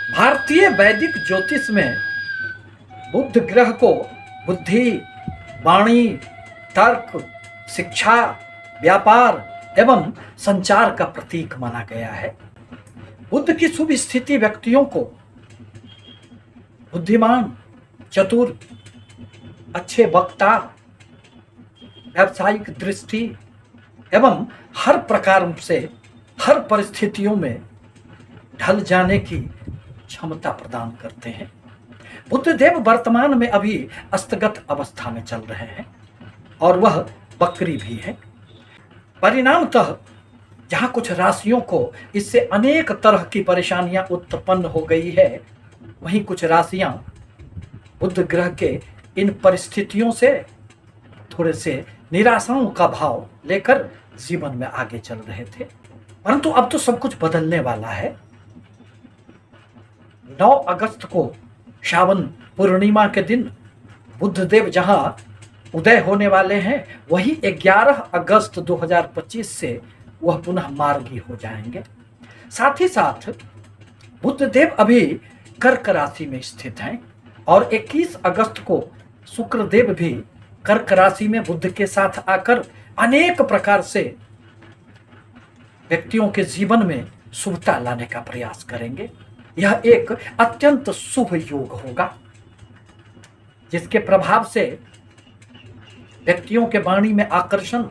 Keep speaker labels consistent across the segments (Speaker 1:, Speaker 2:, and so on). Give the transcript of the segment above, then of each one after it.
Speaker 1: भारतीय वैदिक ज्योतिष में बुध ग्रह को बुद्धि, वाणी, तर्क, शिक्षा, व्यापार एवं संचार का प्रतीक माना गया है। बुध की शुभ स्थिति व्यक्तियों को बुद्धिमान, चतुर, अच्छे वक्ता, व्यावसायिक दृष्टि एवं हर प्रकार से हर परिस्थितियों में ढल जाने की क्षमता प्रदान करते हैं। बुधदेव वर्तमान में अभी अस्तगत अवस्था में चल रहे हैं और वह वक्री भी है। परिणामतः जहां कुछ राशियों को इससे अनेक तरह की परेशानियां उत्पन्न हो गई है, वहीं कुछ राशियां बुध ग्रह के इन परिस्थितियों से थोड़े से निराशाओं का भाव लेकर जीवन में आगे चल रहे थे। परंतु अब तो सब कुछ बदलने वाला है। 9 अगस्त को श्रावण पूर्णिमा के दिन बुधदेव जहां उदय होने वाले हैं, वही 11 अगस्त 2025 से वह पुनः मार्गी हो जाएंगे। साथ ही साथ बुधदेव अभी कर्क राशि में स्थित हैं और 21 अगस्त को शुक्रदेव भी कर्क राशि में बुध के साथ आकर अनेक प्रकार से व्यक्तियों के जीवन में शुभता लाने का प्रयास करेंगे। यह एक अत्यंत शुभ योग होगा, जिसके प्रभाव से व्यक्तियों के वाणी में आकर्षण,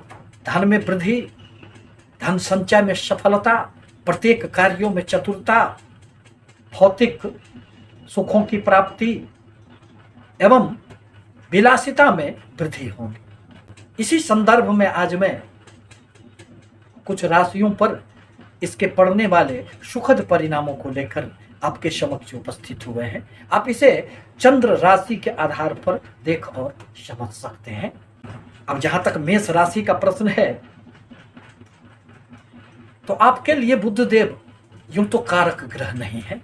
Speaker 1: धन में वृद्धि, धन संचय में सफलता, प्रत्येक कार्यों में चतुरता, भौतिक सुखों की प्राप्ति एवं विलासिता में वृद्धि होगी। इसी संदर्भ में आज मैं कुछ राशियों पर इसके पड़ने वाले सुखद परिणामों को लेकर आपके समक्ष उपस्थित हुए हैं। आप इसे चंद्र राशि के आधार पर देख और समझ सकते हैं। अब जहां तक मेष राशि का प्रश्न है, तो आपके लिए बुधदेव यूं तो कारक ग्रह नहीं है,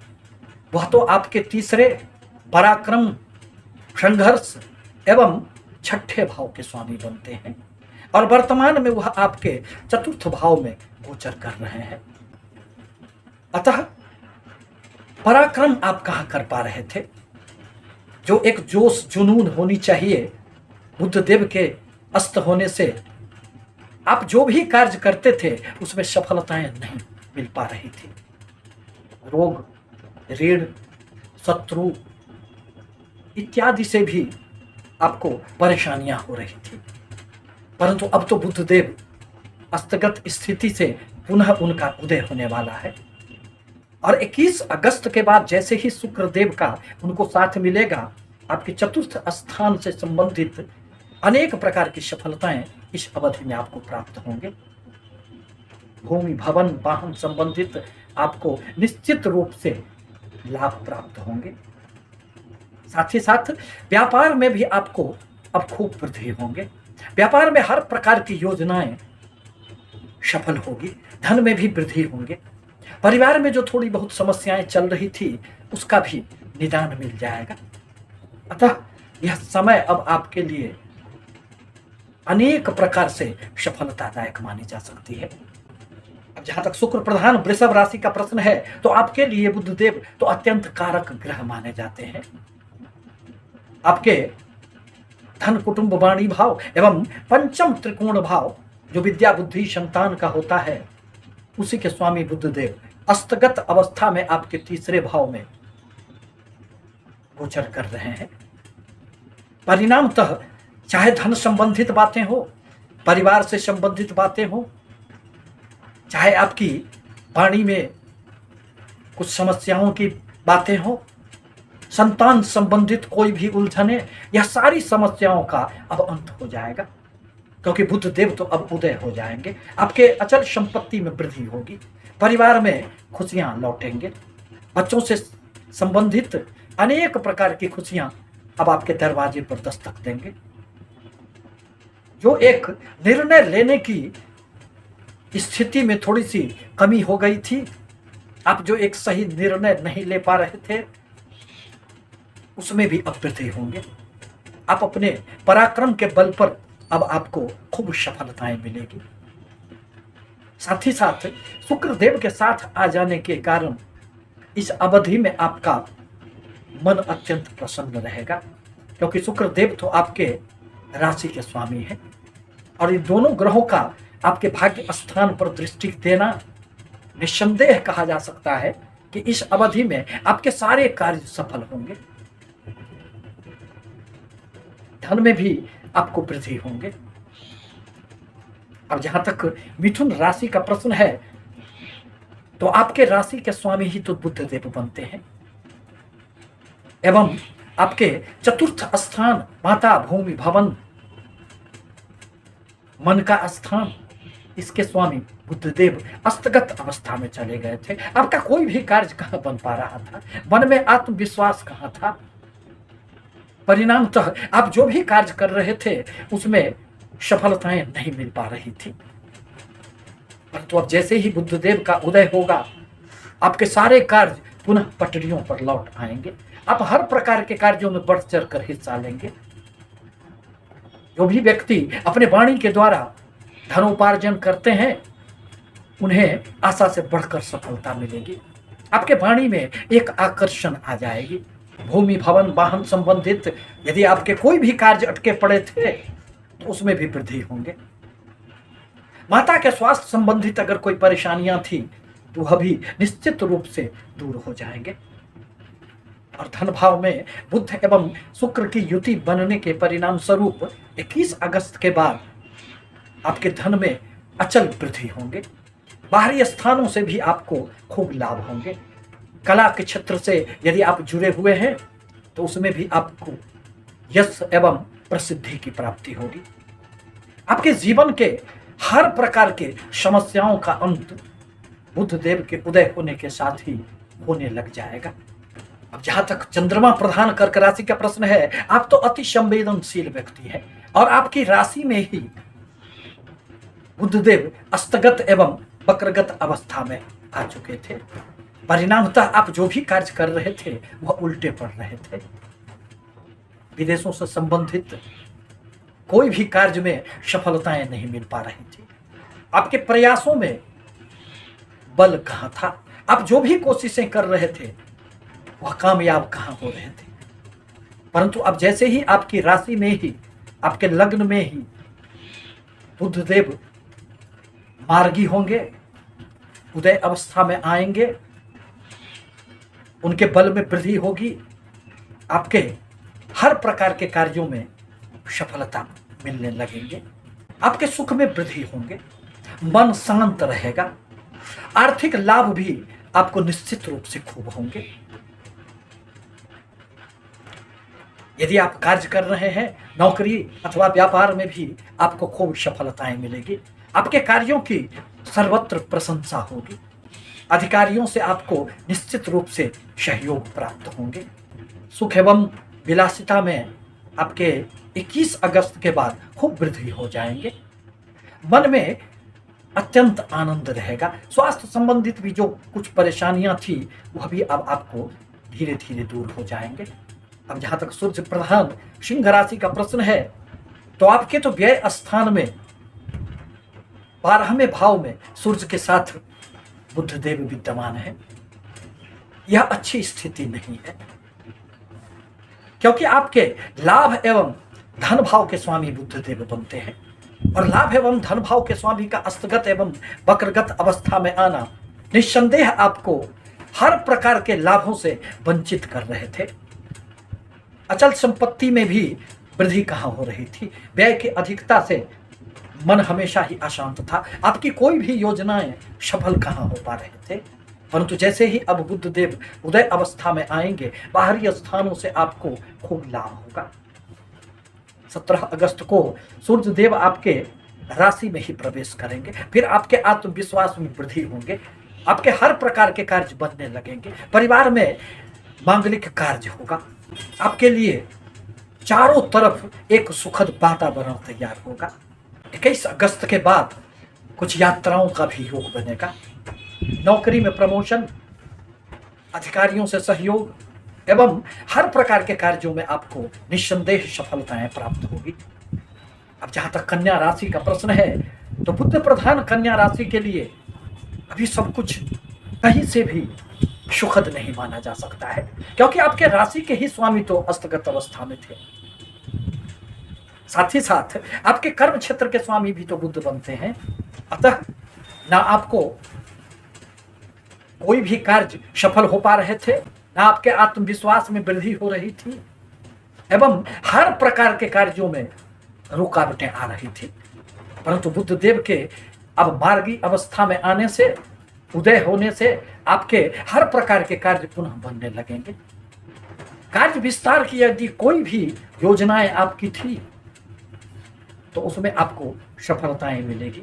Speaker 1: वह तो आपके तीसरे पराक्रम, संघर्ष एवं छठे भाव के स्वामी बनते हैं और वर्तमान में वह आपके चतुर्थ भाव में गोचर कर रहे हैं। अतः पराक्रम आप कहां कर पा रहे थे? जो एक जोश जुनून होनी चाहिए, बुधदेव के अस्त होने से आप जो भी कार्य करते थे उसमें सफलताएं नहीं मिल पा रही थी। रोग, ऋण, शत्रु इत्यादि से भी आपको परेशानियां हो रही थी। परंतु अब तो बुधदेव अस्तगत स्थिति से पुनः उनका उदय होने वाला है और 21 अगस्त के बाद जैसे ही शुक्रदेव का उनको साथ मिलेगा, आपके चतुर्थ स्थान से संबंधित अनेक प्रकार की सफलताएं इस अवधि में आपको प्राप्त होंगे। भूमि, भवन, वाहन संबंधित आपको निश्चित रूप से लाभ प्राप्त होंगे। साथ ही साथ व्यापार में भी आपको अब खूब वृद्धि होंगे। व्यापार में हर प्रकार की योजनाएं सफल होगी, धन में भी वृद्धि होंगे। परिवार में जो थोड़ी बहुत समस्याएं चल रही थी, उसका भी निदान मिल जाएगा। अतः यह समय अब आपके लिए अनेक प्रकार से सफलतादायक मानी जा सकती है। अब जहां तक शुक्र प्रधान वृषभ राशि का प्रश्न है, तो आपके लिए बुधदेव तो अत्यंत कारक ग्रह माने जाते हैं। आपके धन, कुटुंब, वाणी भाव एवं पंचम त्रिकोण भाव जो विद्या, बुद्धि, संतान का होता है, उसी के स्वामी बुधदेव अस्तगत अवस्था में आपके तीसरे भाव में गोचर कर रहे हैं। परिणामतः चाहे धन संबंधित बातें हो, परिवार से संबंधित बातें हो, चाहे आपकी वाणी में कुछ समस्याओं की बातें हो, संतान संबंधित कोई भी उलझने, यह सारी समस्याओं का अब अंत हो जाएगा, क्योंकि बुधदेव तो अब उदय हो जाएंगे। आपके अचल संपत्ति में वृद्धि होगी, परिवार में खुशियां लौटेंगे, बच्चों से संबंधित अनेक प्रकार की खुशियां अब आपके दरवाजे पर दस्तक देंगे। जो एक निर्णय लेने की स्थिति में थोड़ी सी कमी हो गई थी, आप जो एक सही निर्णय नहीं ले पा रहे थे, उसमें भी अब वृद्धि होंगे। आप अपने पराक्रम के बल पर अब आपको खूब सफलताएं मिलेगी। साथ ही साथ शुक्रदेव के साथ आ जाने के कारण इस अवधि में आपका मन अत्यंत प्रसन्न रहेगा, क्योंकि शुक्र देव तो आपके राशि के स्वामी हैं और इन दोनों ग्रहों का आपके भाग्य स्थान पर दृष्टि देना निस्संदेह कहा जा सकता है कि इस अवधि में आपके सारे कार्य सफल होंगे। धन में भी आपको वृद्धि होंगे। अब जहां तक मिथुन राशि का प्रश्न है, तो आपके राशि के स्वामी ही तो बुध देव बनते हैं एवं आपके चतुर्थ स्थान माता भूमि भवन मन का स्थान, इसके स्वामी बुद्धदेव अस्तगत अवस्था में चले गए थे। आपका कोई भी कार्य कहां बन पा रहा था, मन में आत्मविश्वास कहां था, परिणामतः आप जो भी कार्य कर रहे थे उसमें सफलताएं नहीं मिल पा रही थी। परंतु अब जैसे ही बुद्धदेव का उदय होगा, आपके सारे कार्य पुनः पटरियों पर लौट आएंगे। आप हर प्रकार के कार्यों में बढ़ चढ़ कर हिस्सा लेंगे। जो भी व्यक्ति अपने वाणी के द्वारा धनोपार्जन करते हैं, उन्हें आशा से बढ़कर सफलता मिलेगी। आपके वाणी में एक आकर्षण आ जाएगी। भूमि भवन वाहन संबंधित यदि आपके कोई भी कार्य अटके पड़े थे तो उसमें भी वृद्धि होंगे। माता के स्वास्थ्य संबंधित अगर कोई परेशानियां थी तो वह भी निश्चित रूप से दूर हो जाएंगे। और धन भाव में बुध एवं शुक्र की युति बनने के परिणाम स्वरूप 21 अगस्त के बाद आपके धन में अचल वृद्धि होंगे। बाहरी स्थानों से भी आपको खूब लाभ होंगे। कला के क्षेत्र से यदि आप जुड़े हुए हैं तो उसमें भी आपको यश एवं प्रसिद्धि की प्राप्ति होगी। आपके जीवन के हर प्रकार के समस्याओं का अंत बुध देव के उदय होने के साथ ही होने लग जाएगा। अब जहां तक चंद्रमा प्रधान कर्क राशि का प्रश्न है, आप तो अति संवेदनशील व्यक्ति हैं और आपकी राशि में ही बुधदेव अस्तगत एवं वक्रगत अवस्था में आ चुके थे। परिणामतः आप जो भी कार्य कर रहे थे वह उल्टे पड़ रहे थे। विदेशों से संबंधित कोई भी कार्य में सफलताएं नहीं मिल पा रही थी। आपके प्रयासों में बल कहां था, आप जो भी कोशिशें कर रहे थे वह कामयाब कहां हो रहे थे। परंतु अब जैसे ही आपकी राशि में ही, आपके लग्न में ही बुधदेव मार्गी होंगे, उदय अवस्था में आएंगे, उनके बल में वृद्धि होगी, आपके हर प्रकार के कार्यों में सफलता मिलने लगेंगे। आपके सुख में वृद्धि होंगे, मन शांत रहेगा, आर्थिक लाभ भी आपको निश्चित रूप से खूब होंगे। यदि आप कार्य कर रहे हैं, नौकरी अथवा व्यापार में भी आपको खूब सफलताएं मिलेगी। आपके कार्यों की सर्वत्र प्रशंसा होगी। अधिकारियों से आपको निश्चित रूप से सहयोग प्राप्त होंगे। सुख एवं विलासिता में आपके 21 अगस्त के बाद खूब वृद्धि हो जाएंगे। मन में अत्यंत आनंद रहेगा। स्वास्थ्य संबंधित भी जो कुछ परेशानियां थी वह भी अब आपको धीरे धीरे दूर हो जाएंगे। अब जहां तक सूर्य प्रधान सिंह राशि का प्रश्न है, तो आपके तो व्यय स्थान में 12वें भाव में सूर्य के साथ बुधदेव विद्यमान है। यह अच्छी स्थिति नहीं है, क्योंकि आपके लाभ एवं धन भाव के स्वामी बुधदेव बनते हैं और लाभ एवं धन भाव के स्वामी का अस्तगत एवं वक्रगत अवस्था में आना निस्संदेह आपको हर प्रकार के लाभों से वंचित कर रहे थे। अचल संपत्ति में भी वृद्धि कहाँ हो रही थी। व्यय की अधिकता से मन हमेशा ही अशांत था। आपकी कोई भी योजनाएं सफल कहाँ हो पा रहे थे। परंतु जैसे ही अब बुधदेव उदय अवस्था में आएंगे, बाहरी स्थानों से आपको खूब लाभ होगा। 17 अगस्त को सूर्य देव आपके राशि में ही प्रवेश करेंगे। फिर आपके आत्मविश्वास में वृद्धि होंगे। आपके हर प्रकार के कार्य बनने लगेंगे। परिवार में मांगलिक कार्य होगा। आपके लिए चारों तरफ एक सुखद वातावरण तैयार होगा। 21 अगस्त के बाद कुछ यात्राओं का भी योग बनेगा। नौकरी में प्रमोशन, अधिकारियों से सहयोग एवं हर प्रकार के कार्यों में आपको निस्संदेह सफलताएं प्राप्त होगी। अब जहां तक कन्या राशि का प्रश्न है, तो बुध प्रधान कन्या राशि के लिए अभी सब कुछ कहीं से भी सुखद नहीं माना जा सकता है, क्योंकि आपके राशि के ही स्वामी तो अस्तगत अवस्था में थे। साथ ही साथ आपके कर्म क्षेत्र के स्वामी भी तो बुध बनते हैं। अतः ना आपको कोई भी कार्य सफल हो पा रहे थे, ना आपके आत्मविश्वास में वृद्धि हो रही थी, एवं हर प्रकार के कार्यों में रुकावटें आ रही थी। परंतु बुद्ध देव के अब मार्गी अवस्था में आने से, उदय होने से आपके हर प्रकार के कार्य पुनः बनने लगेंगे। कार्य विस्तार की यदि कोई भी योजनाएं आपकी थी तो उसमें आपको सफलताएं मिलेगी।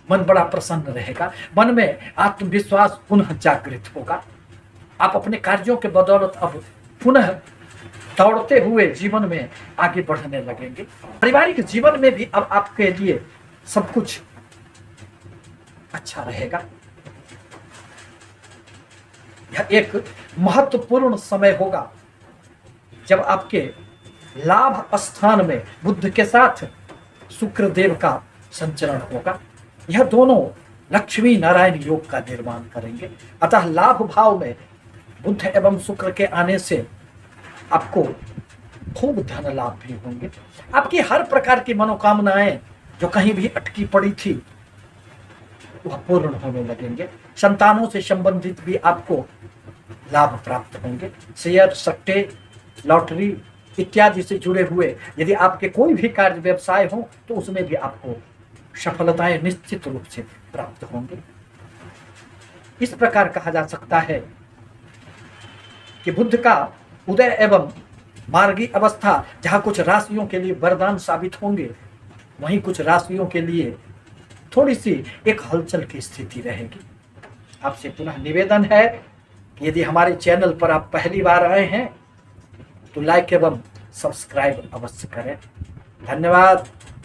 Speaker 1: मन बड़ा प्रसन्न रहेगा, मन में आत्मविश्वास पुनः जागृत होगा। आप अपने कार्यों के बदौलत अब पुनः दौड़ते हुए जीवन में आगे बढ़ने लगेंगे। पारिवारिक जीवन में भी अब आपके लिए सब कुछ अच्छा रहेगा। यह एक महत्वपूर्ण समय होगा जब आपके लाभ स्थान में बुद्ध के साथ शुक्र देव का संचरण होगा। यह दोनों लक्ष्मी नारायण योग का निर्माण करेंगे। अतः लाभ भाव में बुद्ध एवं शुक्र के आने से आपको खूब धन लाभ भी होंगे। आपकी हर प्रकार की मनोकामनाएं जो कहीं भी अटकी पड़ी थी वह पूर्ण होने लगेंगे। संतानों से संबंधित भी आपको लाभ प्राप्त होंगे। शेयर, सट्टे, लॉटरी इत्यादि से जुड़े हुए यदि आपके कोई भी कार्य व्यवसाय हो तो उसमें भी आपको सफलताएं निश्चित रूप से प्राप्त होंगे। इस प्रकार कहा जा सकता है कि बुद्ध का उदय एवं मार्गी अवस्था जहां कुछ राशियों के लिए वरदान साबित होंगे, वहीं कुछ राशियों के लिए थोड़ी सी एक हलचल की स्थिति रहेगी। आपसे पुनः निवेदन है कि यदि हमारे चैनल पर आप पहली बार आए हैं तो लाइक एवं सब्सक्राइब अवश्य करें। धन्यवाद।